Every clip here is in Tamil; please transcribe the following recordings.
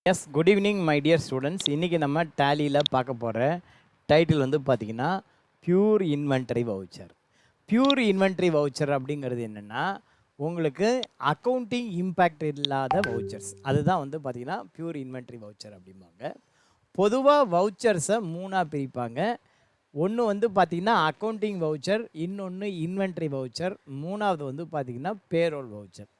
Yes good evening my dear students. இன்றைக்கி நம்ம டேலியில் பார்க்க போகிற டைட்டில் வந்து பார்த்திங்கன்னா pure inventory voucher. Pure inventory voucher அப்படிங்கிறது என்னென்னா உங்களுக்கு அக்கௌண்டிங் இம்பேக்ட் இல்லாத வவுச்சர்ஸ். அதுதான் வந்து பார்த்திங்கன்னா பியூர் இன்வென்டரி வவுச்சர் அப்படிம்பாங்க. பொதுவாக வவுச்சர்ஸை மூணாக பிரிப்பாங்க. ஒன்று வந்து பார்த்திங்கன்னா அக்கௌண்டிங் வவுச்சர், இன்னொன்று இன்வென்ட்ரி வவுச்சர், மூணாவது வந்து பார்த்திங்கன்னா பேரோல் வவுச்சர்.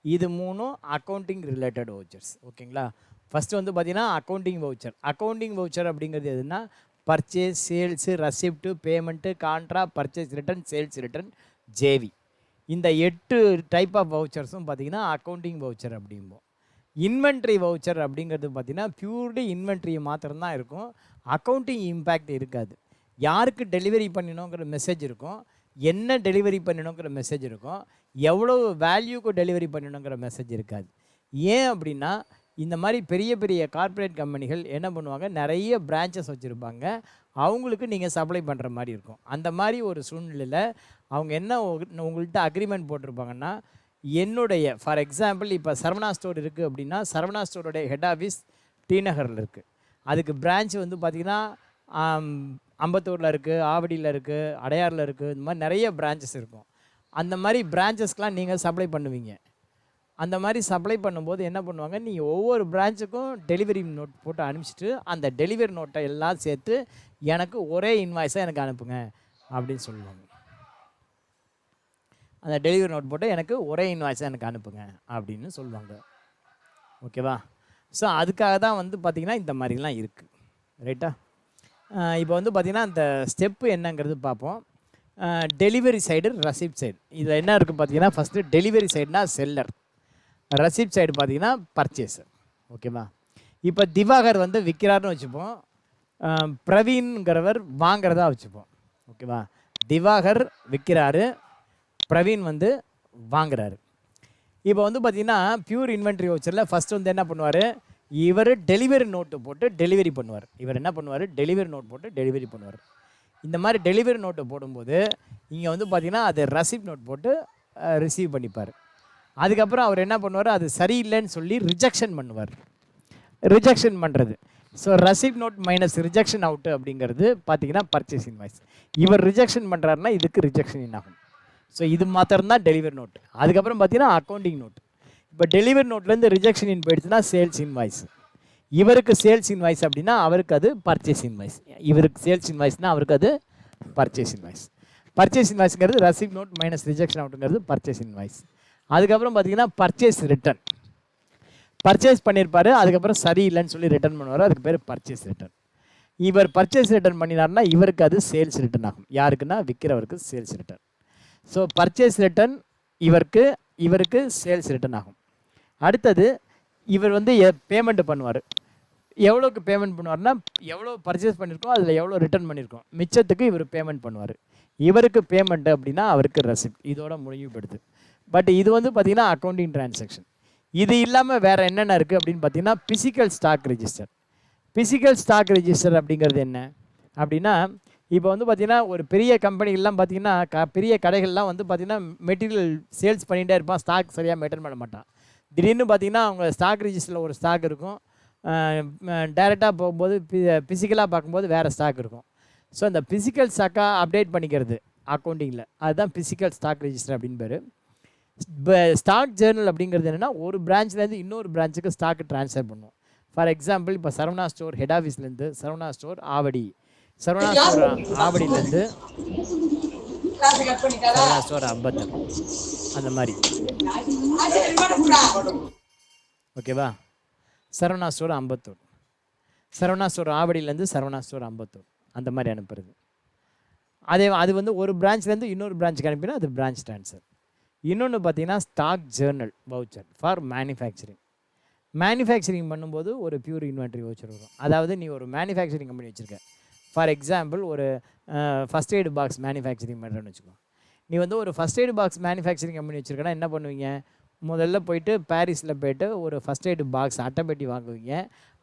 இது மூணும் அக்கௌண்டிங் ரிலேட்டட் வவுச்சர்ஸ். ஓகேங்களா? ஃபஸ்ட்டு வந்து பார்த்திங்கன்னா அக்கௌண்டிங் வவுச்சர். அக்கௌண்டிங் வவுச்சர் அப்படிங்கிறது எதுனா purchase, sales, receipt, payment, contra, purchase return, sales return, JV. இந்த 8 டைப் ஆஃப் வவுச்சர்ஸும் பார்த்திங்கன்னா அக்கௌண்டிங் வவுச்சர் அப்படிம்போம். இன்வென்ட்ரி வவுச்சர் அப்படிங்கிறது பார்த்திங்கன்னா பியூர்லி இன்வென்ட்ரி மாத்திரம்தான் இருக்கும். அக்கௌண்டிங் இம்பேக்ட் இருக்காது. யாருக்கு டெலிவரி பண்ணணுங்கிற மெசேஜ் இருக்கும், என்ன டெலிவரி பண்ணணுங்கிற மெசேஜ் இருக்கும், எவ்வளோ வேல்யூக்கு டெலிவரி பண்ணணுங்கிற மெசேஜ் இருக்காது. ஏன் அப்படின்னா இந்த மாதிரி பெரிய பெரிய கார்ப்பரேட் கம்பெனிகள் என்ன பண்ணுவாங்க, நிறைய பிரான்ச்சஸ் வச்சுருப்பாங்க. அவங்களுக்கு நீங்கள் சப்ளை பண்ணுற மாதிரி இருக்கும். அந்த மாதிரி ஒரு சூழ்நிலையில் அவங்க என்ன உங்கள்கிட்ட அக்ரிமெண்ட் போட்டிருப்பாங்கன்னா, என்னுடைய ஃபார் எக்ஸாம்பிள் இப்போ சரவணா ஸ்டோர் இருக்குது அப்படின்னா, சரவணா ஸ்டோருடைய ஹெட் ஆஃபீஸ் டி நகரில் இருக்குது. அதுக்கு பிரான்ச் வந்து பார்த்திங்கன்னா அம்பத்தூரில் இருக்குது, ஆவடியில் இருக்குது, அடையாரில் இருக்குது. இந்த மாதிரி நிறைய பிரான்ச்சஸ் இருக்கும். அந்த மாதிரி பிரான்ச்சஸ்க்கெலாம் நீங்கள் சப்ளை பண்ணுவீங்க. அந்த மாதிரி சப்ளை பண்ணும்போது என்ன பண்ணுவாங்க, நீங்கள் ஒவ்வொரு பிரான்ச்சுக்கும் டெலிவரி நோட் போட்டு அனுப்பிச்சிட்டு அந்த டெலிவரி நோட்டை எல்லாம் சேர்த்து எனக்கு ஒரே இன்வாய்ஸாக எனக்கு அனுப்புங்க அப்படின்னு சொல்லுவாங்க. அந்த டெலிவரி நோட் போட்டு எனக்கு ஒரே இன்வாய்ஸாக எனக்கு அனுப்புங்க அப்படின்னு சொல்லுவாங்க. ஓகேவா? ஸோ அதுக்காக தான் வந்து பார்த்திங்கன்னா இந்த மாதிரிலாம் இருக்குது. ரைட்டா? இப்போ வந்து பார்த்திங்கன்னா அந்த ஸ்டெப்பு என்னங்கிறது பார்ப்போம். Delivery side, receipt side. இதில் என்ன இருக்குது பார்த்திங்கன்னா, ஃபஸ்ட்டு டெலிவரி சைடுனா செல்லர், ரசிப்ட் சைடு பார்த்திங்கன்னா பர்ச்சேஸர். ஓகேவா? இப்போ திவாகர் வந்து விற்கிறாருன்னு வச்சுப்போம், பிரவீன்கிறவர் வாங்கிறதா வச்சுப்போம். ஓகேவா? திவாகர் விற்கிறாரு, பிரவீன் வந்து வாங்குறாரு. இப்போ வந்து பார்த்திங்கன்னா பியூர் இன்வென்ட்ரி வவுச்சரில் ஃபஸ்ட்டு வந்து என்ன பண்ணுவார், இவர் டெலிவரி நோட்டு போட்டு டெலிவரி பண்ணுவார். இவர் என்ன பண்ணுவார், டெலிவரி நோட் போட்டு டெலிவரி பண்ணுவார். இந்த மாதிரி டெலிவரி நோட்டு போடும்போது இங்கே வந்து பார்த்திங்கன்னா அது ரசிப்ட் நோட் போட்டு ரிசீவ் பண்ணிப்பார். அதுக்கப்புறம் அவர் என்ன பண்ணுவார், அது சரியில்லைன்னு சொல்லி ரிஜெக்ஷன் பண்ணுவார். ரிஜெக்ஷன் பண்ணுறது, so receipt note minus rejection out அப்படிங்கிறது பார்த்திங்கன்னா பர்ச்சேஸ் இன்வாய்ஸ். இவர் ரிஜெக்ஷன் பண்ணுறாருன்னா இதுக்கு ரிஜெக்ஷன் இன் ஆகும். ஸோ இது மாத்திரம்தான் டெலிவரி நோட். அதுக்கப்புறம் பார்த்திங்கன்னா அக்கௌண்டிங் நோட். இப்போ டெலிவரி நோட்லேருந்து ரிஜெக்ஷன் இன் போயிடுச்சுன்னா சேல்ஸ் இன்வாய்ஸ். இவருக்கு சேல்ஸ் இன்வாய்ஸ் அப்படின்னா அவருக்கு அது பர்ச்சேஸ் இன்வாய்ஸ். இவருக்கு சேல்ஸ் இன்வாய்ஸ்னால் அவருக்கு அது பர்ச்சேஸ் இன்வாய்ஸ். பர்ச்சேஸ் இன்வாய்ஸ்ங்கிறது ரசிப்ட் நோட் மைனஸ் ரிஜெக்ஷன் அவுட்டுங்கிறது பர்ச்சேஸ் இன்வாய்ஸ். அதுக்கப்புறம் பார்த்திங்கன்னா பர்ச்சேஸ் ரிட்டர்ன். பர்ச்சேஸ் பண்ணியிருப்பார், அதுக்கப்புறம் சரியில்லைன்னு சொல்லி ரிட்டர்ன் பண்ணுவார், அதுக்கு பேர் பர்ச்சேஸ் ரிட்டர்ன். இவர் பர்ச்சேஸ் ரிட்டர்ன் பண்ணினார்னா இவருக்கு அது சேல்ஸ் ரிட்டர்ன் ஆகும். யாருக்குன்னா விற்கிறவருக்கு sales return. So purchase return இவருக்கு சேல்ஸ் ரிட்டர்ன் ஆகும். அடுத்தது இவர் வந்து பேமெண்ட் பண்ணுவார். எவ்வளோக்கு பேமெண்ட் பண்ணுவார்னா, எவ்வளோ பர்ச்சேஸ் பண்ணியிருக்கோம் அதில் எவ்வளோ ரிட்டர்ன் பண்ணியிருக்கோம் மிச்சத்துக்கு இவர் பேமெண்ட் பண்ணுவார். இவருக்கு பேமெண்ட்டு அப்படின்னா அவருக்கு ரெசிப்ட். இதோட முடிவுபடுது. பட் இது வந்து பார்த்திங்கன்னா அக்கௌண்டிங் டிரான்சாக்ஷன். இது இல்லாமல் வேறு என்னென்ன இருக்குது அப்படின்னு பார்த்தீங்கன்னா physical stock register. Physical stock register அப்படிங்கிறது என்ன அப்படின்னா, இப்போ வந்து பார்த்திங்கன்னா ஒரு பெரிய கம்பெனிகள்லாம் பார்த்திங்கன்னா பெரிய கடைகள்லாம் வந்து பார்த்திங்கன்னா மெட்டீரியல் சேல்ஸ் பண்ணிகிட்டே இருப்பான், ஸ்டாக் சரியாக மெயின்டைன் பண்ண மாட்டான். திடீர்னு பார்த்திங்கன்னா அவங்க ஸ்டாக் ரெஜிஸ்டரில் ஒரு ஸ்டாக் இருக்கும், டைரெக்டாக போகும்போது பிசிக்கலாக பார்க்கும்போது வேறு ஸ்டாக் இருக்கும். ஸோ அந்த பிசிக்கல் ஸ்டாக்காக அப்டேட் பண்ணிக்கிறது அக்கௌண்டிங்கில், அதுதான் பிசிக்கல் ஸ்டாக் ரெஜிஸ்டர் அப்படின்னு பேர். ஸ்டாக் ஜேர்னல் அப்படிங்கிறது என்னென்னா ஒரு பிரான்ச்லேருந்து இன்னொரு பிரான்ச்சுக்கு ஸ்டாக்கு ட்ரான்ஸ்ஃபர் பண்ணுவோம். ஃபார் எக்ஸாம்பிள் இப்போ சரவணா ஸ்டோர் ஹெட் ஆஃபீஸ்லேருந்து சரவணா ஸ்டோர் ஆவடி, சரவணா ஸ்டோர் ஆவடியிலேருந்து சரவணா ஸ்டோர் அம்பத்தூர், அந்த மாதிரி. ஓகேவா? சரவணா ஸ்டோர் அம்பத்தூர், சரவணா ஸ்டோர் ஆவடியிலேருந்து சரவணா ஸ்டோர் அம்பத்தூர், அந்த மாதிரி அனுப்புறது. அது வந்து ஒரு பிரான்ச்லேருந்து இன்னொரு பிரான்ச்சுக்கு அனுப்பினா அது பிரான்ச் ட்ரான்ஸ்ஃபர். இன்னொன்று பார்த்தீங்கன்னா stock journal voucher for manufacturing. Manufacturing பண்ணும்போது ஒரு பியூர் இன்வென்ட்ரி வவுச்சர் வரும். அதாவது நீ ஒரு மேனுஃபேக்சரிங் கம்பெனி வச்சுருக்க, ஃபார் எக்ஸாம்பிள் ஒரு ஃபஸ்ட் எய்டு பாக்ஸ் மேனுஃபேக்சரிங் பண்ணுறேன்னு வச்சுக்கோ. நீ வந்து ஒரு first aid box manufacturing company வச்சுருக்கனா என்ன பண்ணுவீங்க, முதல்ல போயிட்டு பாரிஸில் போய்ட்டு ஒரு ஃபஸ்ட் எய்டு பாக்ஸ் அட்டைப்பெட்டி வாங்குவீங்க.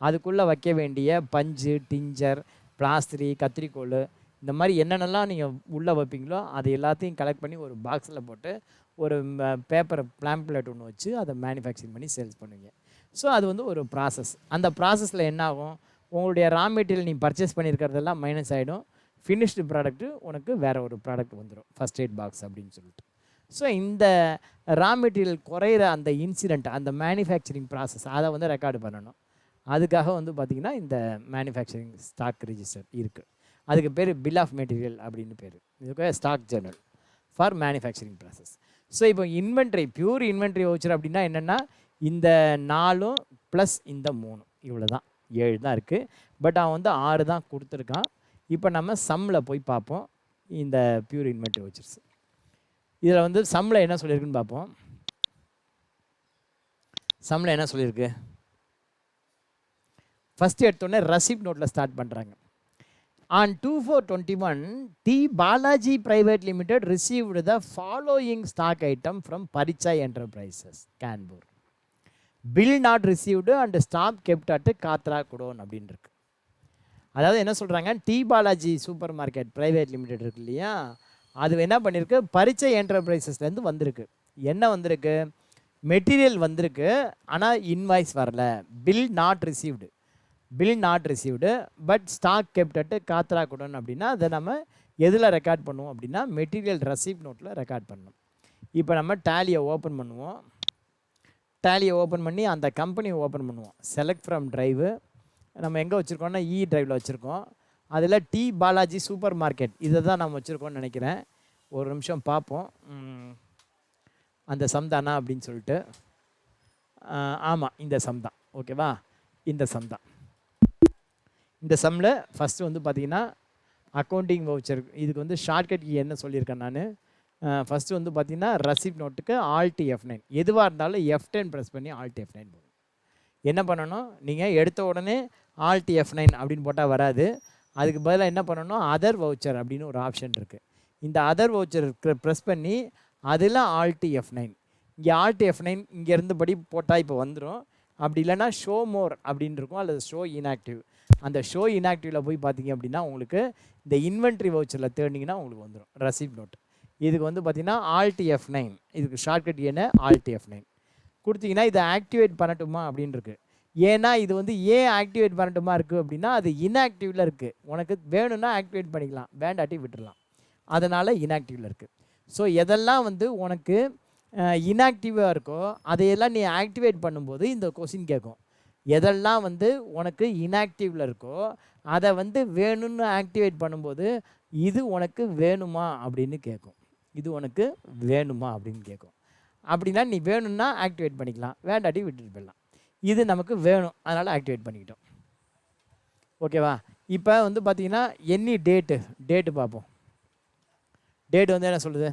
அதுக்குள்ளே வைக்க வேண்டிய பஞ்சு, டிஞ்சர், பிளாஸ்திரி, கத்திரிக்கோள், இந்த மாதிரி என்னென்னலாம் நீங்கள் உள்ளே வைப்பீங்களோ அது எல்லாத்தையும் கலெக்ட் பண்ணி ஒரு பாக்ஸில் போட்டு ஒரு பேப்பர் பிளாம்ப்ளேட் ஒன்று வச்சு அதை மேனுஃபேக்சரிங் பண்ணி சேல்ஸ் பண்ணுவீங்க. ஸோ அது வந்து ஒரு ப்ராசஸ். அந்த ப்ராசஸில் என்ன ஆகும், உங்களுடைய ரா மெட்டீரியல் நீ பர்ச்சேஸ் பண்ணியிருக்கிறதெல்லாம் மைனஸ் ஆகிடும். ஃபினிஷ்டு ப்ராடக்ட்டு உனக்கு வேறு ஒரு ப்ராடக்ட் வந்துடும், ஃபஸ்ட் எய்ட் பாக்ஸ் அப்படின்னு சொல்லிட்டு. ஸோ இந்த ரா மெட்டீரியல் குறையிற அந்த இன்சிடெண்ட், அந்த மேனுஃபேக்சரிங் ப்ராசஸ் அதை வந்து ரெக்கார்டு பண்ணணும். அதுக்காக வந்து பார்த்திங்கன்னா இந்த மேனுஃபேக்சரிங் ஸ்டாக் ரிஜிஸ்டர் இருக்குது. அதுக்கு பேர் பில் ஆஃப் மெட்டீரியல் அப்படின்னு பேர். இதுக்கு stock journal for manufacturing process. So இப்போ இன்வென்ட்ரி, பியூர் இன்வென்ட்ரி வவுச்சர் அப்படின்னா என்னென்னா இந்த 4 ப்ளஸ் இந்த 3 இவ்வளோ தான், 7 தான் இருக்குது. பட் அவன் வந்து 6 தான் கொடுத்துருக்கான். இப்போ நம்ம சம்மில் போய் பார்ப்போம் இந்த பியூர் இன்வென்ட்ரி வவுச்சர்ஸ். இதில் வந்து சம்மில் என்ன சொல்லியிருக்குன்னு பார்ப்போம். சம்மில் என்ன சொல்லியிருக்கு, ஃபஸ்ட்டு எடுத்தோடனே ரசீப்ட் நோட்டில் ஸ்டார்ட் பண்ணுறாங்க. On 24/21, T. Balaji Private Limited received the following stock item from Parichai Enterprises, Kanpur. Bill not received and stock kept at Katra Kudoon அப்படின்னு இருக்கு. அதாவது என்ன சொல்கிறாங்க, T Balaji super market private limited இருக்கு இல்லையா, அது என்ன பண்ணியிருக்கு, பரிச்சை என்டர்பிரைசஸ்லேருந்து வந்திருக்கு. என்ன வந்திருக்கு, மெட்டீரியல் வந்திருக்கு, ஆனால் இன்வாய்ஸ் வரல. Bill not received, bill not received but stock kept at Katra godown அப்படின்னா அதை நம்ம எதில் ரெக்கார்ட் பண்ணுவோம் அப்படின்னா மெட்டீரியல் ரசீப்ட் நோட்டில் ரெக்கார்ட் பண்ணணும். இப்போ நம்ம டேலியை ஓப்பன் பண்ணுவோம். டேலியை ஓப்பன் பண்ணி அந்த கம்பெனியை ஓப்பன் பண்ணுவோம். செலக்ட் ஃப்ரம் ட்ரைவு நம்ம எங்கே வச்சுருக்கோம்னா இ ட்ரைவில் வச்சுருக்கோம். அதில் டி பாலாஜி சூப்பர் மார்க்கெட் இதை தான் நம்ம வச்சுருக்கோம்னு நினைக்கிறேன். ஒரு நிமிஷம் பார்ப்போம் அந்த சம் தானா அப்படின்னு சொல்லிட்டு. ஆமாம், இந்த சம் தான். ஓகேவா, இந்த சம் தான். இந்த சம்மில் ஃபஸ்ட்டு வந்து பார்த்திங்கன்னா அக்கௌண்டிங் வவுச்சர், இதுக்கு வந்து ஷார்ட்கட் என்ன சொல்லியிருக்கேன் நான். ஃபஸ்ட்டு வந்து பார்த்திங்கன்னா ரசீப்ட் நோட்டுக்கு ஆல்ட் F9, எதுவாக இருந்தாலும் F10 ப்ரெஸ் பண்ணி ஆல்ட் F9 போடும். என்ன பண்ணணும், நீங்கள் எடுத்த உடனே ஆல்ட் F9 அப்படின்னு போட்டால் வராது. அதுக்கு பதிலாக என்ன பண்ணணும், அதர் வவுச்சர் அப்படின்னு ஒரு ஆப்ஷன் இருக்குது. இந்த அதர் வவுச்சர் ப்ரெஸ் பண்ணி அதில் ஆல்ட் F9, இங்கே ஆல்ட் F9 இங்கேருந்து படி போட்டால் இப்போ வந்துடும். அப்படி இல்லைனா ஷோ மோர் அப்படின்னு இருக்கும், அல்லது ஷோ இன்ஆக்டிவ். அந்த ஷோ இன்ஆக்டிவில் போய் பார்த்தீங்க அப்படின்னா உங்களுக்கு இந்த இன்வென்ட்ரி வவுச்சரில் தேடிங்கன்னா உங்களுக்கு வந்துடும் ரசீப்ட் நோட். இதுக்கு வந்து பார்த்திங்கன்னா ஆல்ட் F9, இதுக்கு ஷார்ட்கட் என்ன ஆல்ட் F9 கொடுத்தீங்கன்னா இதை ஆக்டிவேட் பண்ணட்டுமா அப்படின்னு இருக்குது. ஏன்னா இது வந்து ஏன் ஆக்டிவேட் பண்ணட்டுமா இருக்குது அப்படின்னா அது இன்ஆக்டிவில் இருக்குது. உனக்கு வேணும்னா ஆக்டிவேட் பண்ணிக்கலாம், வேண்டாட்டி விட்டுடலாம். அதனால் இன்ஆக்டிவில் இருக்குது. ஸோ எதெல்லாம் வந்து உனக்கு இன்ஆக்டிவாக இருக்கோ அதையெல்லாம் நீ ஆக்டிவேட் பண்ணும்போது இந்த கொஸ்டின் கேட்கும். எதெல்லாம் வந்து உனக்கு இன்ஆக்டிவில் இருக்கோ அதை வந்து வேணும்னு ஆக்டிவேட் பண்ணும்போது இது உனக்கு வேணுமா அப்படின்னு கேட்கும். இது உனக்கு வேணுமா அப்படின்னு கேட்கும். அப்படின்னா நீ வேணும்னா ஆக்டிவேட் பண்ணிக்கலாம், வேண்டாட்டி விட்டுட்டு போயிடலாம். இது நமக்கு வேணும், அதனால் ஆக்டிவேட் பண்ணிக்கிட்டோம். ஓகேவா, இப்போ வந்து பார்த்திங்கன்னா எனி டேட்டு பார்ப்போம். டேட் வந்து என்ன சொல்லுது,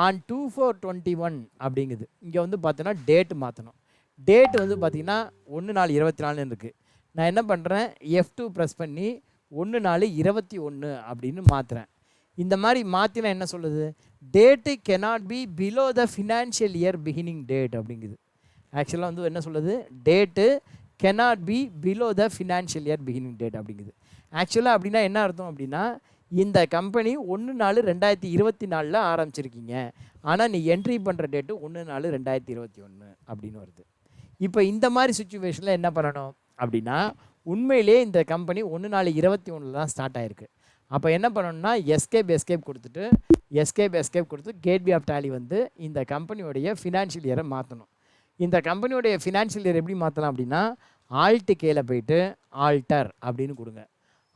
on 24/21 அப்படிங்குது. இங்கே வந்து பார்த்தோன்னா டேட்டு மாற்றணும். டேட் வந்து பார்த்திங்கன்னா 1/4/24 இருக்குது. நான் என்ன பண்ணுறேன், F2 ப்ரெஸ் பண்ணி 1/4/21 அப்படின்னு மாற்றுறேன். இந்த மாதிரி மாற்றினா என்ன சொல்லுது, date cannot be below the financial year beginning date அப்படிங்குது. ஆக்சுவலாக வந்து என்ன சொல்லுது, date cannot be below the financial year beginning date அப்படிங்குது. ஆக்சுவலாக அப்படின்னா என்ன அர்த்தம் அப்படின்னா, இந்த கம்பெனி 1/4/2024 ஆரம்பிச்சிருக்கீங்க, ஆனால் நீ என்ட்ரி பண்ணுற டேட்டு 1/4/2021 அப்படின்னு வருது. இப்போ இந்த மாதிரி சுச்சுவேஷனில் என்ன பண்ணணும் அப்படின்னா, உண்மையிலே இந்த கம்பெனி 1/4/21 தான் ஸ்டார்ட் ஆகிருக்கு. அப்போ என்ன பண்ணணும்னா எஸ்கேப் கொடுத்து கேட்வே ஆஃப் டேலி வந்து இந்த கம்பெனியோடைய ஃபினான்ஷியல் இயரை மாற்றணும். இந்த கம்பெனியோடைய ஃபினான்ஷியல் இயர் எப்படி மாற்றலாம் அப்படின்னா, ஆல்ட்டு கேல போயிட்டு ஆல்டர் அப்படின்னு கொடுங்க.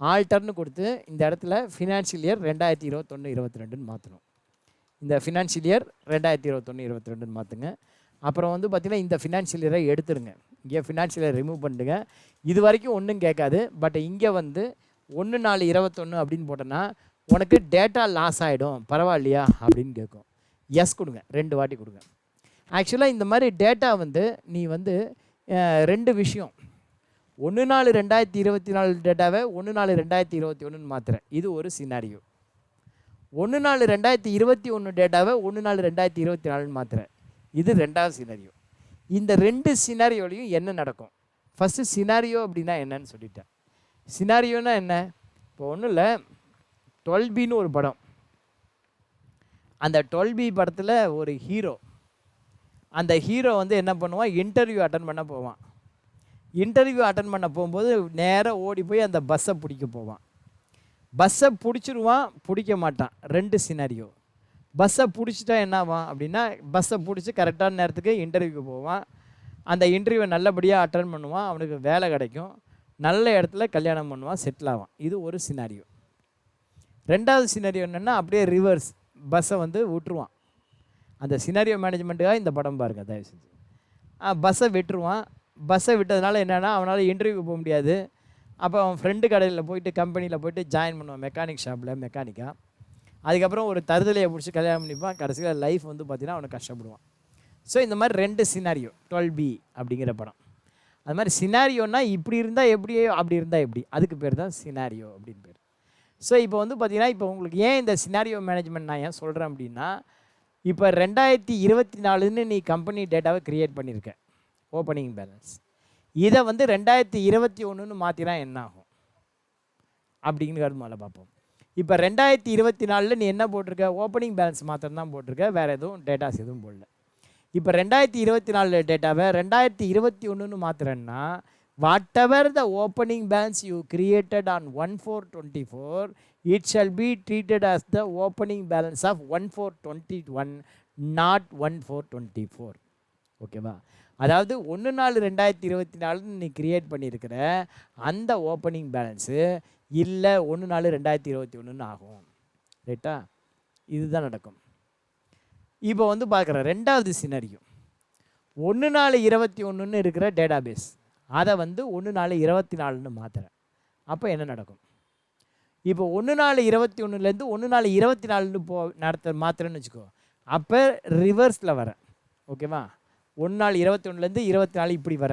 ஆல்டர்னு கொடுத்து இந்த இடத்துல ஃபினான்ஷியல் இயர் 2021-22 மாற்றணும். இந்த ஃபினான்ஷியல் இயர் 2021-22 மாற்றுங்க. அப்புறம் வந்து பார்த்திங்கன்னா இந்த ஃபினான்ஷியல் இயரை எடுத்துருங்க. இங்கே ஃபினான்ஷியல் இயர் ரிமூவ் பண்ணிடுங்க. இது வரைக்கும் ஒன்றும் கேட்காது. பட் இங்கே வந்து 1/4/21 அப்படின்னு போட்டோன்னா உனக்கு டேட்டா லாஸ் ஆகிடும், பரவாயில்லையா அப்படின்னு கேட்கும். எஸ் கொடுங்க, 2 வாட்டி கொடுங்க. ஆக்சுவலாக இந்த மாதிரி டேட்டா வந்து நீ வந்து 2 விஷயம், 1/4/2024 டேட்டாவை 1/4/2021 மாற்றுறேன், இது ஒரு சினாரியோ. 1/4/2021 டேட்டாவை 1/4/2024 மாற்றுறேன், இது 2வது சினாரியோ. இந்த 2 சினாரியோலையும் என்ன நடக்கும், ஃபஸ்ட்டு சினாரியோ அப்படின்னா என்னன்னு சொல்லிட்டேன். சினாரியோனா என்ன, இப்போ ஒன்றும் இல்லை, 12Bன்னு ஒரு படம். அந்த 12B படத்தில் ஒரு ஹீரோ, அந்த ஹீரோ வந்து என்ன பண்ணுவான், இன்டர்வியூ அட்டன் பண்ண போவான். இன்டர்வியூ அட்டன் பண்ண போகும்போது நேராக ஓடி போய் அந்த பஸ்ஸை பிடிக்க போவான். பஸ்ஸை பிடிச்சிருவான், பிடிக்க மாட்டான். 2 சினாரியோ. பஸ்ஸை பிடிச்சிட்டா என்ன ஆவான் அப்படின்னா, பஸ்ஸை பிடிச்சி கரெக்டான நேரத்துக்கு இன்டர்வியூக்கு போவான். அந்த இன்டர்வியூவை நல்லபடியாக அட்டன் பண்ணுவான், அவனுக்கு வேலை கிடைக்கும், நல்ல இடத்துல கல்யாணம் பண்ணுவான், செட்டில் ஆவான். இது ஒரு சினாரியோ. 2வது சினாரியோ என்னென்னா அப்படியே ரிவர்ஸ், பஸ்ஸை வந்து விட்டுருவான். அந்த சினாரியோ மேனேஜ்மெண்ட்டுக்காக இந்த படம் பாருங்கள் தயவு செஞ்சு. பஸ்ஸை விட்டுருவான். பஸ்ஸை விட்டதுனால என்னென்னா அவனால் இன்டர்வியூக்கு போக முடியாது. அப்போ அவன் ஃப்ரெண்டு கடையில் போயிட்டு கம்பெனியில் போயிட்டு ஜாயின் பண்ணுவான், மெக்கானிக் ஷாப்பில் மெக்கானிக்காக. அதுக்கப்புறம் ஒரு தருதலையை பிடிச்சி கல்யாணம் பண்ணிப்பான். கடைசியில் லைஃப் வந்து பார்த்திங்கன்னா அவனுக்கு கஷ்டப்படுவான். ஸோ இந்த மாதிரி 2 சினாரியோ 12B அப்படிங்கிற படம். அது மாதிரி சினாரியோன்னா இப்படி இருந்தால் எப்படி, அப்படி இருந்தால் எப்படி, அதுக்கு பேர் தான் சினாரியோ அப்படின்னு பேர். ஸோ இப்போ வந்து பார்த்திங்கன்னா இப்போ உங்களுக்கு ஏன் இந்த சினாரியோ மேனேஜ்மெண்ட் நான் ஏன் சொல்கிறேன் அப்படின்னா, இப்போ 2024ன்னு நீ கம்பெனி டேட்டாவை க்ரியேட் பண்ணியிருக்க, ஓப்பனிங் பேலன்ஸ். இதை வந்து 2021ன்னு மாற்றினா என்ன ஆகும் அப்படிங்கிறது முதல்ல பார்ப்போம். இப்போ 2024 நீ என்ன போட்டிருக்க, ஓப்பனிங் பேலன்ஸ் மாத்திரம் தான் போட்டிருக்க, வேறு எதுவும் டேட்டாஸ் எதுவும் போடல. இப்போ 2024 டேட்டாவை 2021ன்னு மாத்திரன்னா, whatever the opening balance you created on 1/4/24 it shall be treated as the opening balance of 1/4/21 not 1/4/24. ஓகேவா? அதாவது 1/4/2024 நீ கிரியேட் பண்ணியிருக்கிற அந்த ஓப்பனிங் பேலன்ஸு இல்லை 1/4/2021 ஆகும். ரைட்டா? இதுதான் நடக்கும். இப்போ வந்து பார்க்குறேன் 2வது சினாரியோ, 1/4/21ன்னு இருக்கிற டேட்டாபேஸ், அதை வந்து 1/4/24ன்னு மாற்றுறேன். அப்போ என்ன நடக்கும்? இப்போ 1/4/21லேருந்து 1/4/24ன்னு மாற்றுறேன்னு வச்சுக்கோ. அப்போ ரிவர்ஸில் வரேன். ஓகேவா? 1/4/21லேருந்து 24 இப்படி வர.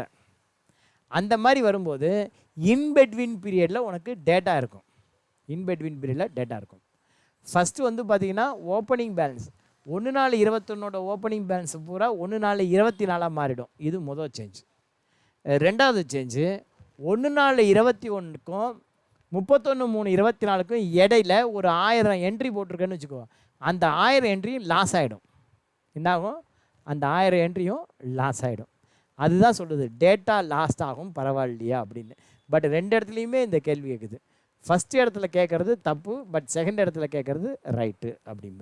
அந்த மாதிரி வரும்போது இன்பிட்வீன் பீரியடில் உனக்கு டேட்டா இருக்கும். இன்பிட்வீன் பீரியடில் டேட்டா இருக்கும். ஃபஸ்ட்டு வந்து பார்த்திங்கன்னா ஓப்பனிங் பேலன்ஸ் 1/4/21 ஓப்பனிங் பேலன்ஸ் பூரா 1/4/24 மாறிடும். இது முதல் சேஞ்ச். 2வது சேஞ்சு 1/4/21க்கும் 31/3/24க்கும் இடையில ஒரு 1000 என்ட்ரி போட்டிருக்கேன்னு வச்சுக்கோ. அந்த 1000 என்ட்ரியும் லாஸ் ஆகிடும். என்னாகும்? அந்த 1000 என்ட்ரியும் லாஸ் ஆகிடும். அதுதான் சொல்லுது டேட்டா லாஸ்ட் ஆகும் பரவாயில்லையா அப்படின்னு. பட் 2 இடத்துலையுமே இந்த கேள்வி கேட்குது. ஃபஸ்ட் இடத்துல கேட்குறது தப்பு, பட் செகண்ட் இடத்துல கேட்குறது ரைட்டு அப்படிம்ப.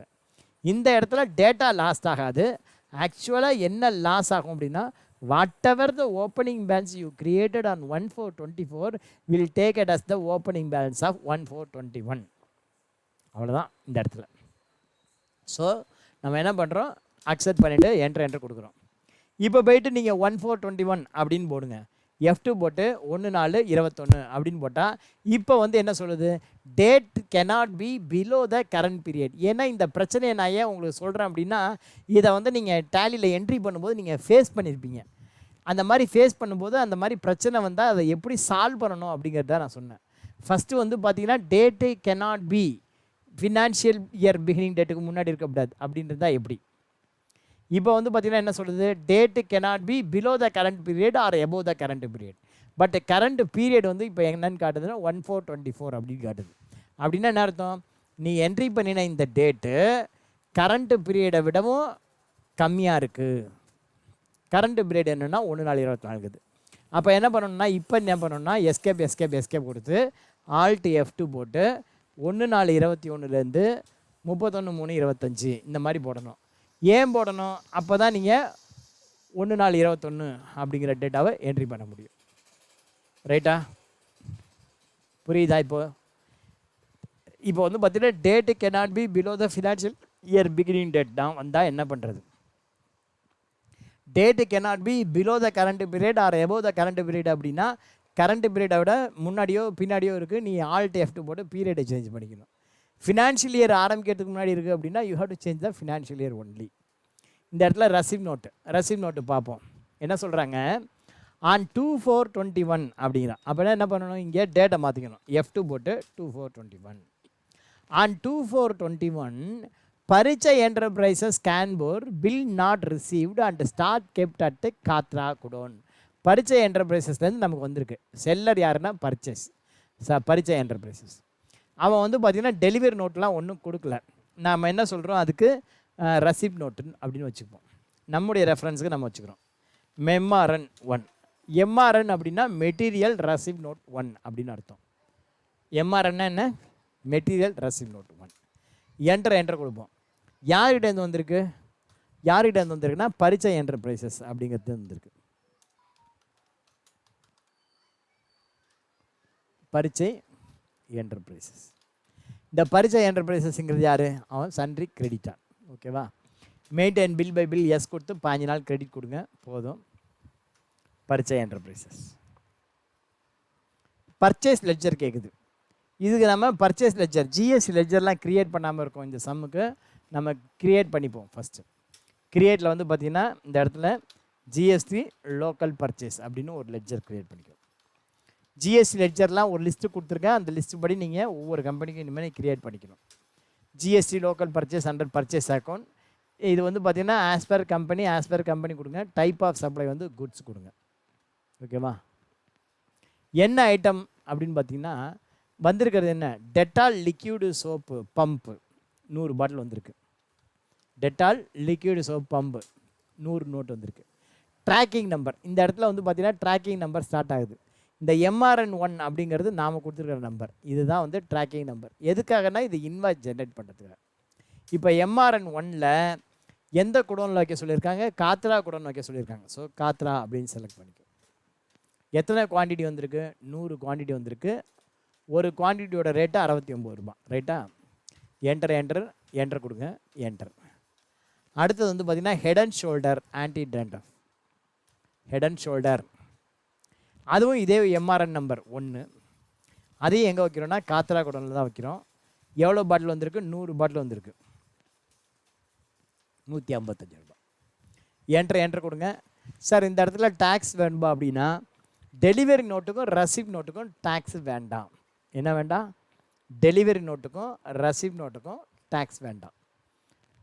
இந்த இடத்துல டேட்டா லாஸ்ட் ஆகாது. ஆக்சுவலாக என்ன லாஸ் ஆகும் அப்படின்னா, whatever the opening balance you created on 1/4/24 will take it as the opening balance of 1/4/21. அவ்வளோதான் இந்த இடத்துல. ஸோ நம்ம என்ன பண்ணுறோம், அக்செப்ட் பண்ணிவிட்டு என்ட்ரு கொடுக்குறோம். இப்போ போயிட்டு நீங்கள் 1/4/21 அப்படின்னு போடுங்க. F2 போட்டு 1/4/21 அப்படின்னு போட்டால் இப்போ வந்து என்ன சொல்லுது, date cannot be below the current period. ஏன்னா இந்த பிரச்சனையை நான் ஏன் உங்களுக்கு சொல்கிறேன் அப்படின்னா, இதை வந்து நீங்கள் டேலியில் என்ட்ரி பண்ணும்போது நீங்கள் ஃபேஸ் பண்ணியிருப்பீங்க. அந்த மாதிரி ஃபேஸ் பண்ணும்போது அந்த மாதிரி பிரச்சனை வந்தால் அதை எப்படி சால்வ் பண்ணணும் அப்படிங்கிறத நான் சொன்னேன். ஃபஸ்ட்டு வந்து பார்த்தீங்கன்னா date cannot be financial year beginning டேட்டுக்கு முன்னாடி இருக்கக்கூடாது அப்படின்றது தான் எப்படி. இப்போ வந்து பார்த்திங்கன்னா என்ன சொல்லுது, date cannot be below the current period or above the current period. But current period வந்து இப்போ என்னன்னு காட்டுதுன்னா 1/4/24 அப்படின்னு காட்டுது. அப்படின்னா என்ன அர்த்தம், நீ என்ட்ரி பண்ணின இந்த டேட்டு கரண்ட் பீரியடை விடவும் கம்மியாக இருக்குது. கரண்ட் பீரியட் என்னென்னா 1/4/24. அப்போ என்ன பண்ணணும்னா, இப்போ என்ன பண்ணணும்னா எஸ்கேப் கொடுத்து Alt F2 போட்டு 1/4/21லேருந்து 31/3/25 இந்த மாதிரி போடணும். ஏன் போடணும், அப்போ தான் நீங்கள் 1/4/21 அப்படிங்கிற டேட்டாவை என்ட்ரி பண்ண முடியும். ரைட்டா? புரியுதா? இப்போ வந்து பார்த்தீங்கன்னா date cannot be below the financial year beginning date தான் வந்தால் என்ன பண்ணுறது, date cannot be below the current period or above the current period அப்படின்னா கரண்ட் பீரியடை விட முன்னாடியோ பின்னாடியோ இருக்குது. நீ Alt F2 போட்டு பீரியடை சேஞ்ச் பண்ணிக்கணும். ஃபினான்ஷியல் இயர் ஆரம்பிக்கிறதுக்கு முன்னாடி இருக்குது அப்படின்னா you have to change the financial year only. இந்த இடத்துல ரசீவ் நோட்டு பார்ப்போம். என்ன சொல்கிறாங்க, ஆன் 2/4/21 அப்படிங்கிறான். அப்படின்னா என்ன பண்ணணும், இங்கே டேட்டை மாற்றிக்கணும். F2 போட்டு 2/4/21. ஆன் 2/4/21 பரிச்சை என்டர்பிரைசஸ் கேன்போர் bill not received and stock kept at Katra godown. பரிச்சை என்டர்பிரைசஸ்லேருந்து நமக்கு வந்திருக்கு. செல்லர் யாருன்னா பரிச்சை என்டர்பிரைசஸ். அவன் வந்து பார்த்திங்கன்னா டெலிவரி நோட்லாம் ஒன்றும் கொடுக்கல. நாம் என்ன சொல்கிறோம், அதுக்கு ரசீப்ட் நோட்டு அப்படின்னு வச்சுப்போம். நம்முடைய ரெஃபரன்ஸுக்கு நம்ம வச்சுக்கிறோம். மெம்ஆர்என் 1 எம்ஆர்என் அப்படின்னா மெட்டீரியல் ரசீவ் நோட் 1 அப்படின்னு அர்த்தம். எம்ஆர்என்னா என்ன? Material ரசீவ் note 1. என்டர் கொடுப்போம். யார்கிட்டேருந்து வந்திருக்கு? யார்கிட்டேருந்து வந்திருக்குன்னா பரிச்சை என்டர்பிரைசஸ் அப்படிங்கிறது வந்திருக்கு. பரிச்சை என்டர்பிரைசஸ். இந்த பரிச்சை என்டர்பிரைசஸ்ங்கிறது யார்? அவன் சன்ட்ரி கிரெடிட்டார். ஓகேவா? மெயின்டைன் பில் பை பில் எஸ் கொடுத்து 5 நாள் கிரெடிட் கொடுங்க போதும். பரிச்சை என்டர்பிரைசஸ். பர்ச்சேஸ் லெட்ஜர் கேட்குது. இதுக்கு நம்ம பர்ச்சேஸ் லெட்ஜர் ஜிஎஸ்டி லெட்ஜர்லாம் க்ரியேட் பண்ணாமல் இருக்கோம். இந்த சம்முக்கு நம்ம க்ரியேட் பண்ணிப்போம். ஃபஸ்ட்டு க்ரியேட்டில் வந்து பார்த்திங்கன்னா இந்த இடத்துல ஜிஎஸ்டி லோக்கல் பர்ச்சேஸ் அப்படின்னு ஒரு லெட்ஜர் க்ரியேட் பண்ணிக்கோ. ஜிஎஸ்டி லெட்ஜர்லாம் ஒரு லிஸ்ட்டு கொடுத்துருக்கேன். அந்த லிஸ்ட்டு படி நீங்கள் ஒவ்வொரு கம்பெனிக்கும் இனிமேல் க்ரியேட் பண்ணிக்கணும். GST local purchase under purchase account. இது வந்து பார்த்திங்கன்னா ஆஸ் பர் கம்பெனி கொடுங்க. டைப் ஆஃப் சப்ளை வந்து குட்ஸ் கொடுங்க. ஓகேவா? என்ன ஐட்டம் அப்படின்னு பார்த்தீங்கன்னா வந்திருக்கிறது என்ன? Dettol liquid soap pump 100 bottle வந்திருக்கு. Dettol liquid soap pump 100 note வந்திருக்கு. ட்ராக்கிங் நம்பர் இந்த இடத்துல வந்து பார்த்திங்கன்னா ட்ராக்கிங் நம்பர் ஸ்டார்ட் ஆகுது. இந்த MRN1 அப்படிங்கிறது நாம் கொடுத்துருக்கிற நம்பர். இதுதான் வந்து ட்ராக்கிங் நம்பர். எதுக்காகனா இது இன்வாய்ஸ் ஜென்ரேட் பண்ணுறதுக்காக. இப்போ MRN1ல் எந்த குடோனில் வைக்க சொல்லியிருக்காங்க? காத்ரா குடோன் வைக்க சொல்லியிருக்காங்க. ஸோ காத்ரா அப்படின்னு செலக்ட் பண்ணிக்கோ. எத்தனை குவான்டிட்டி வந்திருக்கு? 100 குவான்டிட்டி வந்திருக்கு. ஒரு குவான்டிட்டியோட ரேட்டு 69 ரூபா. ரைட்டா? என்டர் கொடுங்க. என்டர். அடுத்தது வந்து பார்த்திங்கன்னா head and shoulder anti dandruff. Head and shoulder அதுவும் இதே MRN நம்பர் 1. அதையும் எங்கே வைக்கிறோன்னா காத்ரா குடோனில் தான் வைக்கிறோம். எவ்வளோ பாட்டில் வந்திருக்கு? 100 பாட்டில் வந்திருக்கு. 155 ரூபா. என்டர் கொடுங்க. சார் இந்த இடத்துல டேக்ஸ் வேணும்பா அப்படின்னா டெலிவரி நோட்டுக்கும் ரசீவ் நோட்டுக்கும் டேக்ஸ் வேண்டாம். என்ன வேண்டாம்? டெலிவரி நோட்டுக்கும் ரசீவ் நோட்டுக்கும் டேக்ஸ் வேண்டாம்.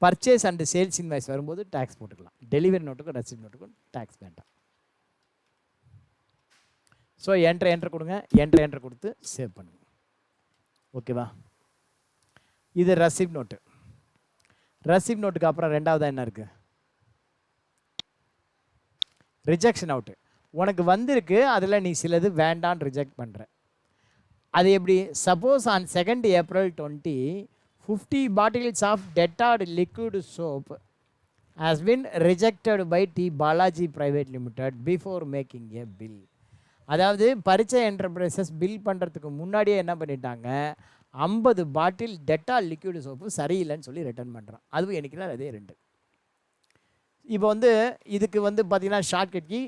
பர்ச்சேஸ் அண்டு சேல்ஸ் இன்வாய்ஸ் வரும்போது டேக்ஸ் போட்டுக்கலாம். டெலிவரி நோட்டுக்கும் ரசீவ் நோட்டுக்கும் டேக்ஸ் வேண்டாம். ஸோ என்டர் கொடுங்க. என்டர் கொடுத்து சேவ் பண்ணுங்க. ஓகேவா? இது ரசீவ் நோட்டு. ரசீவ் நோட்டுக்கு அப்புறம் ரெண்டாவதாக என்ன இருக்குது? Rejection out. உனக்கு வந்திருக்கு, அதில் நீ சிலது வேண்டான்னு ரிஜெக்ட் பண்ணுற. அது எப்படி? Suppose on 2nd April 20 50 bottles of Dettol liquid soap has been rejected by T Balaji Private Limited before making a bill. அதாவது பரிச்சை என்டர்பிரைசஸ் பில் பண்ணுறதுக்கு முன்னாடியே என்ன பண்ணிட்டாங்க? 50 பாட்டில் டெட்டால் லிக்விட் சோப்பு சரியில்லைன்னு சொல்லி ரிட்டர்ன் பண்ணுறான். அதுவும் எனக்குலாம் அதே 2. இப்போ வந்து இதுக்கு வந்து பார்த்திங்கன்னா ஷார்ட்கட் கீ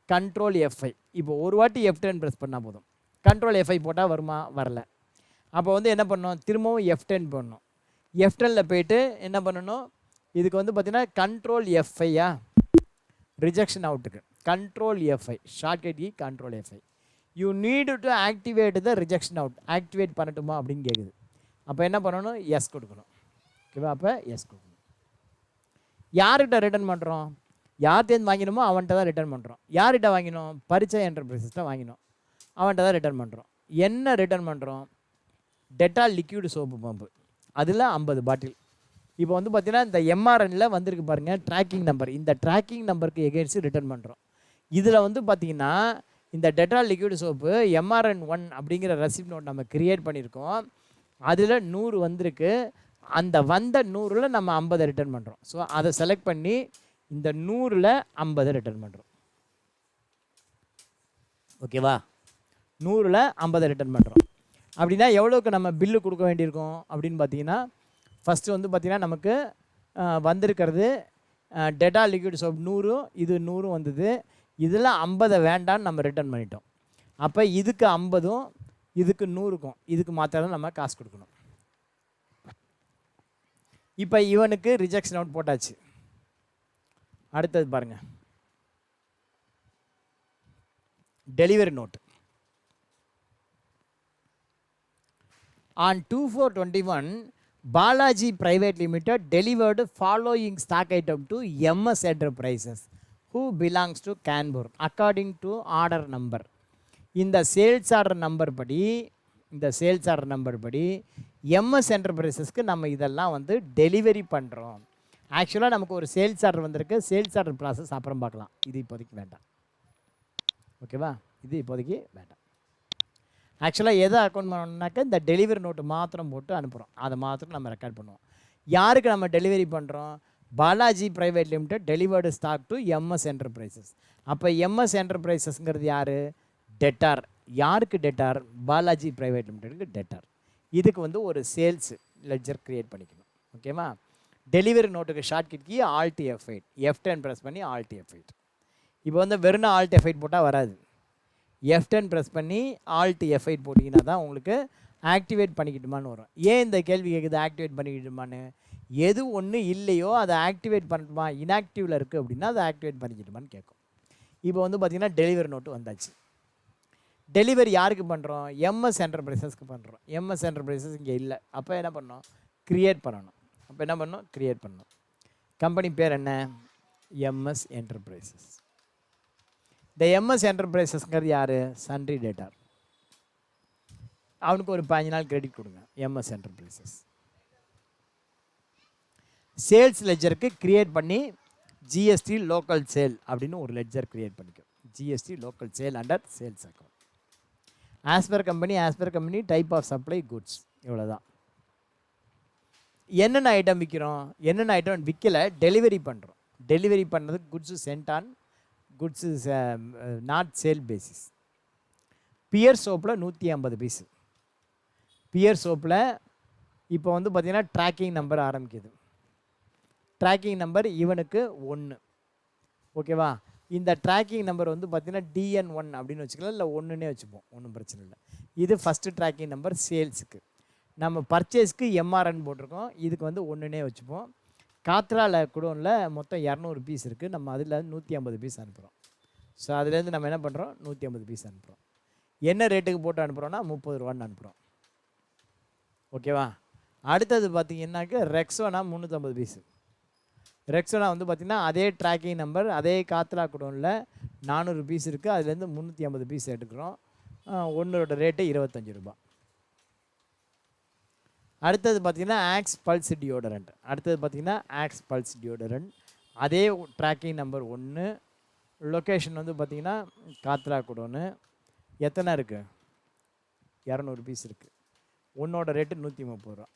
கண்ட்ரோல் F5. இப்போ ஒரு வாட்டி F10 ப்ரெஸ் பண்ணால் போதும். கண்ட்ரோல் F5 போட்டால் வருமா? வரல. அப்போ வந்து என்ன பண்ணணும்? திரும்பவும் F10 பண்ணணும். F10ல் போய்ட்டு என்ன பண்ணணும்? இதுக்கு வந்து பார்த்திங்கன்னா கண்ட்ரோல் F5 ரிஜெக்ஷன் அவுட்டுக்கு control F5 shortcut key control F5. You need to activate the rejection out. Activate பண்ணட்டுமா அப்படின்னு கேட்குது. அப்போ என்ன பண்ணணும்? எஸ் கொடுக்கணும். ஓகேவா? அப்போ எஸ் கொடுக்கணும். யார்கிட்ட ரிட்டர்ன் பண்ணுறோம்? யார்கிட்டேருந்து வாங்கினோமோ அவன்கிட்ட தான் ரிட்டர்ன் பண்ணுறோம். யார்கிட்ட வாங்கினோம்? பரிச்சை என்டர்பிரைசஸ் தான் வாங்கினோம். அவன்கிட்ட தான் ரிட்டர்ன் பண்ணுறோம். என்ன ரிட்டர்ன் பண்ணுறோம்? Dettol liquid soap pump. அதில் 50 பாட்டில். இப்போ வந்து பார்த்திங்கன்னா இந்த MRNல் வந்திருக்கு பாருங்கள் ட்ராக்கிங் நம்பர். இந்த ட்ராக்கிங் நம்பருக்கு எகென்ஸ்ட் ரிட்டர்ன் பண்ணுறோம். இதில் வந்து பார்த்திங்கன்னா இந்த டெட்டால் லிக்விட் சோப்பு MRN1 அப்படிங்கிற ரசீப்ட் நோட் நம்ம க்ரியேட் பண்ணியிருக்கோம். அதில் 100 வந்திருக்கு. அந்த வந்த 100ல் நம்ம 50 ரிட்டர்ன் பண்ணுறோம். ஸோ அதை செலக்ட் பண்ணி இந்த 100ல் 50 ரிட்டர்ன் பண்ணுறோம். ஓகேவா? 100ல் 50 ரிட்டர்ன் பண்ணுறோம். அப்படின்னா எவ்வளோக்கு நம்ம பில்லு கொடுக்க வேண்டியிருக்கோம் அப்படின்னு பார்த்தீங்கன்னா ஃபஸ்ட்டு வந்து பார்த்திங்கன்னா நமக்கு வந்திருக்கிறது டெட்டால் லிக்விட் சோப் 100, இது 100 வந்தது. இதில் 50 வேண்டான்னு நம்ம ரிட்டர்ன் பண்ணிட்டோம். அப்போ இதுக்கு 50ம் இதுக்கு 100க்கும் இதுக்கு மாத்திரம் நம்ம காசு கொடுக்கணும். இப்போ இவனுக்கு ரிஜெக்ஷன் அவுட் போட்டாச்சு. அடுத்தது பாருங்கள் delivery note. On 2/4/21 Balaji Private Limited delivered following stock item to MS Enterprises who belongs to Canberra according to order number. இந்த சேல்ஸ் ஆர்டர் நம்பர் படி MS என்டர்பிரைசஸ்க்கு நம்ம இதெல்லாம் வந்து டெலிவரி பண்ணுறோம். ஆக்சுவலாக நமக்கு ஒரு சேல்ஸ் ஆர்டர் வந்திருக்கு. சேல்ஸ் ஆர்டர் ப்ராசஸ் அப்புறம் பார்க்கலாம். இது இப்போதைக்கு வேண்டாம். ஓகேவா? இது இப்போதைக்கு வேண்டாம். ஆக்சுவலாக எதை அக்கௌண்ட் பண்ணணும்னாக்கா இந்த டெலிவரி நோட்டு மாத்திரம் போட்டு அனுப்புகிறோம், அதை மாத்திரம் நம்ம ரெக்கார்ட் பண்ணுவோம். யாருக்கு நம்ம டெலிவரி பண்ணுறோம்? Balaji private limited delivered stock to MS enterprises. அப்போ எம்எஸ் என்டர்பிரைசஸ்ங்கிறது யார்? டெட்டார். யாருக்கு டெட்டார்? பாலாஜி ப்ரைவேட் லிமிடெட்டுக்கு டெட்டார். இதுக்கு வந்து ஒரு சேல்ஸ் லெட்ஜர் க்ரியேட் பண்ணிக்கணும். ஓகேவா? டெலிவரி நோட்டுக்கு shortcut key Alt F8, F10 press பண்ணி Alt F8. இப்போ வந்து வெறும் Alt F8 போட்டால் வராது. F10 ப்ரெஸ் பண்ணி Alt F8 போட்டிங்கன்னா தான் உங்களுக்கு ஆக்டிவேட் பண்ணிக்கிட்டுமான்னு வரும். ஏன் இந்த கேள்வி கேட்குது ஆக்டிவேட் பண்ணிக்கிட்டுமான்னு? எது ஒன்று இல்லையோ அதை ஆக்டிவேட் பண்ணட்டுமா, இன்ஆக்டிவில் இருக்குது அப்படின்னா அதை ஆக்டிவேட் பண்ணிக்கிட்டுமான்னு கேட்கும். இப்போ வந்து பார்த்திங்கன்னா டெலிவரி நோட்டு வந்தாச்சு. டெலிவரி யாருக்கு பண்ணுறோம்? எம்எஸ் என்டர்பிரைசஸ்க்கு பண்ணுறோம். எம்எஸ் என்டர்பிரைசஸ் இங்கே இல்லை. அப்போ என்ன பண்ணோம்? க்ரியேட் பண்ணணும். அப்போ என்ன பண்ணணும்? க்ரியேட் பண்ணணும். கம்பெனி பேர் என்ன? MS enterprises. இந்த எம்எஸ் என்டர்பிரைசஸ்ங்கிறது யார்? Sundry debtor. அவனுக்கு ஒரு 15 நாள் கிரெடிட் கொடுங்க. எம்எஸ் என்டர்பிரைசஸ் சேல்ஸ் லெட்ஜருக்கு க்ரியேட் பண்ணி ஜிஎஸ்டி லோக்கல் சேல் அப்படின்னு ஒரு லெட்ஜர் க்ரியேட் பண்ணிக்கும். GST local sale under sales account. As per company type of supply goods. இவ்வளோதான். என்னென்ன ஐட்டம் விற்கிறோம்? என்னென்ன ஐட்டம் விற்கலை, டெலிவரி பண்ணுறோம். டெலிவரி பண்ணுறதுக்கு goods sent on goods not sale basis. Pears சோப்பில் 150 பீஸு. பியர் சோப்பில் இப்போ வந்து பார்த்திங்கன்னா ட்ராக்கிங் நம்பர் ஆரம்பிக்குது. ட்ராக்கிங் நம்பர் இவனுக்கு 1. ஓகேவா? இந்த ட்ராக்கிங் நம்பர் வந்து பார்த்திங்கன்னா DN1 அப்படின்னு வச்சுக்கலாம், இல்லை 1ன்னே வச்சுப்போம், ஒன்றும் பிரச்சனை இல்லை. இது ஃபஸ்ட்டு ட்ராக்கிங் நம்பர் சேல்ஸுக்கு. நம்ம பர்ச்சேஸ்க்கு MRN போட்டிருக்கோம், இதுக்கு வந்து 1ன்னே வச்சுப்போம். காத்ராவில் குடோனில் மொத்தம் 200 பீஸ் இருக்குது, நம்ம அதில் 150 பீஸ் அனுப்புகிறோம். ஸோ அதுலேருந்து நம்ம என்ன பண்ணுறோம்? 150 பீஸ் அனுப்புகிறோம். என்ன ரேட்டுக்கு போட்டு அனுப்புகிறோன்னா 30 ரூபான்னு அனுப்புகிறோம். ஓகேவா? அடுத்தது பார்த்திங்கன்னாக்க ரெக்ஸோனா 350 பீஸு. ரெக்ஸோனா வந்து பார்த்திங்கன்னா அதே ட்ராக்கிங் நம்பர், அதே காத்ரா குடோனில் 400 பீஸ் இருக்குது, அதுலேருந்து 350 பீஸ் எடுக்கிறோம். ஒன்றோட ரேட்டு 25 ரூபா. அடுத்தது பார்த்திங்கன்னா ஆக்ஸ் பல்ஸ் டியோடரண்ட். அடுத்தது பார்த்திங்கன்னா ஆக்ஸ் பல்ஸ் டியோடரண்ட், அதே ட்ராக்கிங் நம்பர் 1. லொக்கேஷன் வந்து பார்த்திங்கன்னா காத்ரா குடோனு. எத்தனை இருக்குது? 200 பீஸ் இருக்குது. ஒன்றோட ரேட்டு 130 ரூபா.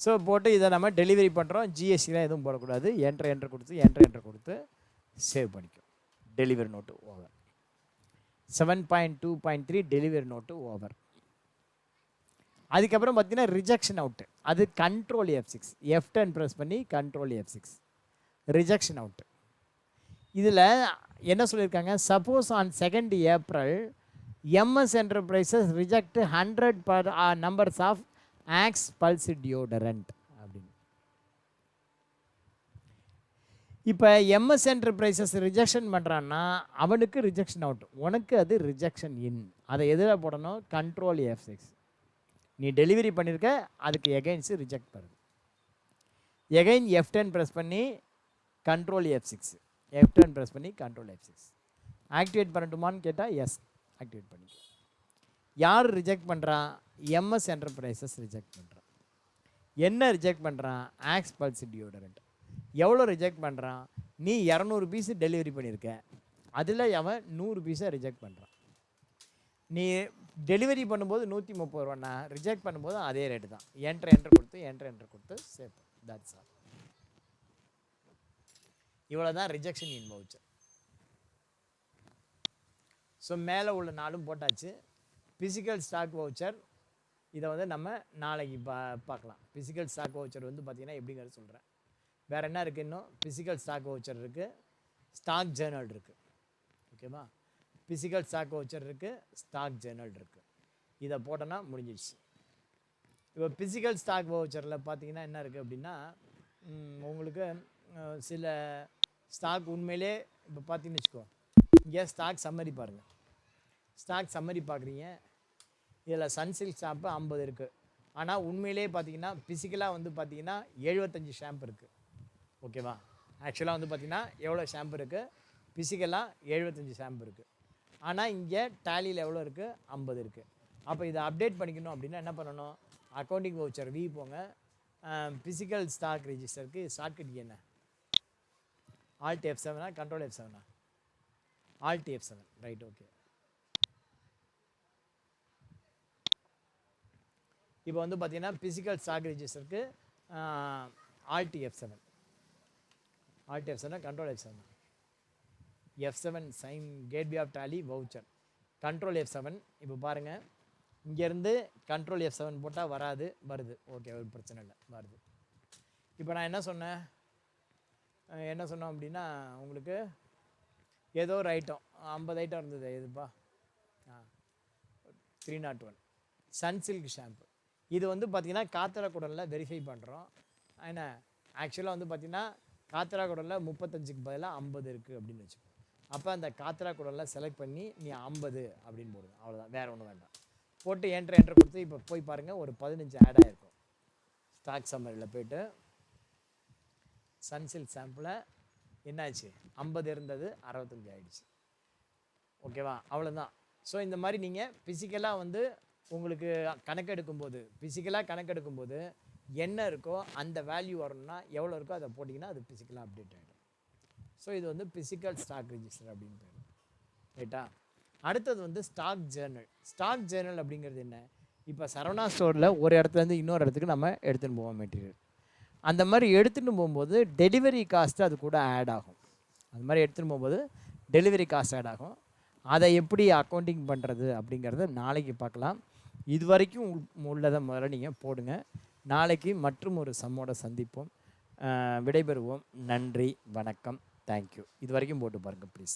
ஸோ போட்டு இதை நம்ம டெலிவரி பண்ணுறோம். ஜிஎஸ்டிலாம் எதுவும் போடக்கூடாது. என்ட்ரு கொடுத்து சேவ் பண்ணிக்கும். Delivery note over. 7.2.3 delivery note over. அதுக்கப்புறம் பார்த்தீங்கன்னா ரிஜெக்ஷன் அவுட்டு. அது கண்ட்ரோல் F6, F10 ப்ரெஸ் பண்ணி கண்ட்ரோல் F6 ரிஜெக்ஷன் அவுட்டு. இதில் என்ன சொல்லியிருக்காங்க? Suppose on 2 April MS enterprises reject 100 numbers of Axe Pulse deodorant அப்படின்னு. இப்போ எம்எஸ் என்டர்பிரைசஸ் ரிஜெக்ஷன் பண்ணுறான்னா அவனுக்கு ரிஜெக்ஷன் அவுட், உனக்கு அது ரிஜெக்ஷன் இன். அதை எதில் போடணும்? Control F6. நீ டெலிவரி பண்ணியிருக்க, அதுக்கு எகைன்ஸு ரிஜெக்ட் பண்ணுது. எகைன் F10 ப்ரெஸ் பண்ணி கண்ட்ரோல் F6. F10 ப்ரெஸ் பண்ணி கண்ட்ரோல் F6. ஆக்டிவேட் பண்ணட்டுமான்னு கேட்டால் எஸ், ஆக்டிவேட் பண்ணிக்க. யார் ரிஜெக்ட் பண்ணுறான்? எம்எஸ் என்டர்பிரைசஸ் ரிஜெக்ட் பண்ணுறான். என்ன ரிஜெக்ட் பண்ணுறான்? Axe Pulse deodorant. எவ்வளோ ரிஜெக்ட் பண்ணுறான்? நீ 200 பீஸு டெலிவரி பண்ணியிருக்க, அதில் அவன் 100 பீஸை ரிஜெக்ட் பண்ணுறான். நீ டெலிவரி பண்ணும்போது 130 ரூபாண்ணா, ரிஜெக்ட் பண்ணும்போது அதே ரேட்டு தான். என்ட்ரு கொடுத்து சேவ். That's all. இவ்வளோ தான் ரிஜெக்ஷன் இன் வவுச்சர். ஸோ மேலே உள்ள 4 போட்டாச்சு. ஃபிசிக்கல் ஸ்டாக் வவுச்சர் இதை வந்து நம்ம நாளைக்கு பார்க்கலாம். ஃபிசிக்கல் ஸ்டாக் வவுச்சர் வந்து பார்த்திங்கன்னா எப்படிங்கிறது சொல்கிறேன். வேறு என்ன இருக்குது? இன்னும் ஃபிசிக்கல் ஸ்டாக் வவுச்சர் இருக்குது, ஸ்டாக் ஜேர்னல் இருக்குது. ஓகேவா? ஃபிசிக்கல் ஸ்டாக் வவுச்சர் இருக்குது, ஸ்டாக் ஜேர்னல் இருக்குது. இதை போட்டோன்னா முடிஞ்சிடுச்சு. இப்போ ஃபிசிக்கல் ஸ்டாக் வவுச்சரில் பார்த்தீங்கன்னா என்ன இருக்குது அப்படின்னா, உங்களுக்கு சில ஸ்டாக் உண்மையிலே இப்போ பார்த்தீங்கன்னு வச்சுக்கோ, இங்கே ஸ்டாக் சம்மரி பாருங்கள். ஸ்டாக் சம்மரி பார்க்குறீங்க, இதில் சன்சில்க் ஷாம்பு 50 இருக்குது. ஆனால் உண்மையிலே பார்த்தீங்கன்னா ஃபிசிக்கலாக வந்து பார்த்தீங்கன்னா 75 ஷாம்பு இருக்குது. ஓகேவா? ஆக்சுவலாக வந்து பார்த்தீங்கன்னா எவ்வளோ ஷாம்பு இருக்குது? ஃபிசிக்கலாக 75 ஷாம்பு இருக்குது. ஆனால் இங்கே டேலியில் எவ்வளோ இருக்குது? 50 இருக்குது. அப்போ இதை அப்டேட் பண்ணிக்கணும் அப்படின்னா என்ன பண்ணணும்? அக்கௌண்டிங் வவுச்சர் V போங்க. ஃபிசிக்கல் ஸ்டாக் ரெஜிஸ்டருக்கு ஷார்ட்கட் என்ன? Alt F7, control F7, Alt F7. Right, okay. இப்போ வந்து பார்த்தீங்கன்னா பிசிக்கல் ஸ்டாக் ரிஜிஸ்டருக்கு alt F7 alt F7 control F7 F7 sign gateway of Tally voucher control F7 இப்போ பாருங்கள் இங்கேருந்து கண்ட்ரோல் F7 போட்டால் வராது வருது ஓகே ஒரு பிரச்சனை இல்லை வருது இப்போ நான் என்ன சொன்னேன் அப்படின்னா உங்களுக்கு ஏதோ ஒரு ஐட்டம் 50 ஐட்டம் இருந்தது எதுப்பா 301 சன்சில்க் ஷாம்பு இது வந்து பார்த்திங்கன்னா காத்தரக்குடலில் வெரிஃபை பண்ணுறோம் என்ன ஆக்சுவலாக வந்து பார்த்திங்கன்னா காத்தரக்குடலில் 35க்கு பதிலாக 50 இருக்குது அப்படின்னு வச்சுக்கோங்க அப்போ அந்த காத்தரக்குடலில் செலக்ட் பண்ணி நீ 50 அப்படின்னு போடுங்க அவ்வளோதான் வேறு ஒன்றும் வேண்டாம் போட்டு என்ட்ரு கொடுத்து இப்போ போய் பாருங்கள் ஒரு 15 ஆட் ஆகிருக்கும் ஸ்டாக் சம்மரியில் போய்ட்டு சன்சில்க் ஷாம்பில் என்னாச்சு 50 இருந்தது 65 ஆகிடுச்சு ஓகேவா அவ்வளோதான் ஸோ இந்த மாதிரி நீங்கள் ஃபிசிக்கலாக வந்து உங்களுக்கு கணக்கெடுக்கும்போது என்ன இருக்கோ அந்த வேல்யூ வரணும்னா எவ்வளோ இருக்கோ அதை போட்டிங்கன்னா அது ஃபிசிக்கலாக அப்டேட் ஆகிடும் ஸோ இது வந்து ஃபிசிக்கல் ஸ்டாக் ரிஜிஸ்டர் அப்படின்னு பேர் ரைட்டா அடுத்தது வந்து ஸ்டாக் ஜேர்னல் அப்படிங்கிறது என்ன இப்போ சரவணா ஸ்டோரில் ஒரு இடத்துலேருந்து இன்னொரு இடத்துக்கு நம்ம எடுத்துகிட்டு போவோம் மெட்டீரியல் அந்த மாதிரி எடுத்துகிட்டு போகும்போது டெலிவரி காஸ்ட்டு அது கூட ஆட் ஆகும் அது மாதிரி எடுத்துகிட்டு போகும்போது டெலிவரி காஸ்ட் ஆட் ஆகும் அதை எப்படி அக்கௌண்டிங் பண்ணுறது அப்படிங்கிறத நாளைக்கு பார்க்கலாம் இது வரைக்கும் உள்ளதை முதல்ல நீங்கள் போடுங்க நாளைக்கு மற்றும் ஒரு சம்மோட சந்திப்போம் விடைபெறுவோம் நன்றி வணக்கம் தேங்க்யூ இது வரைக்கும் போட்டு பாருங்கள் ப்ளீஸ்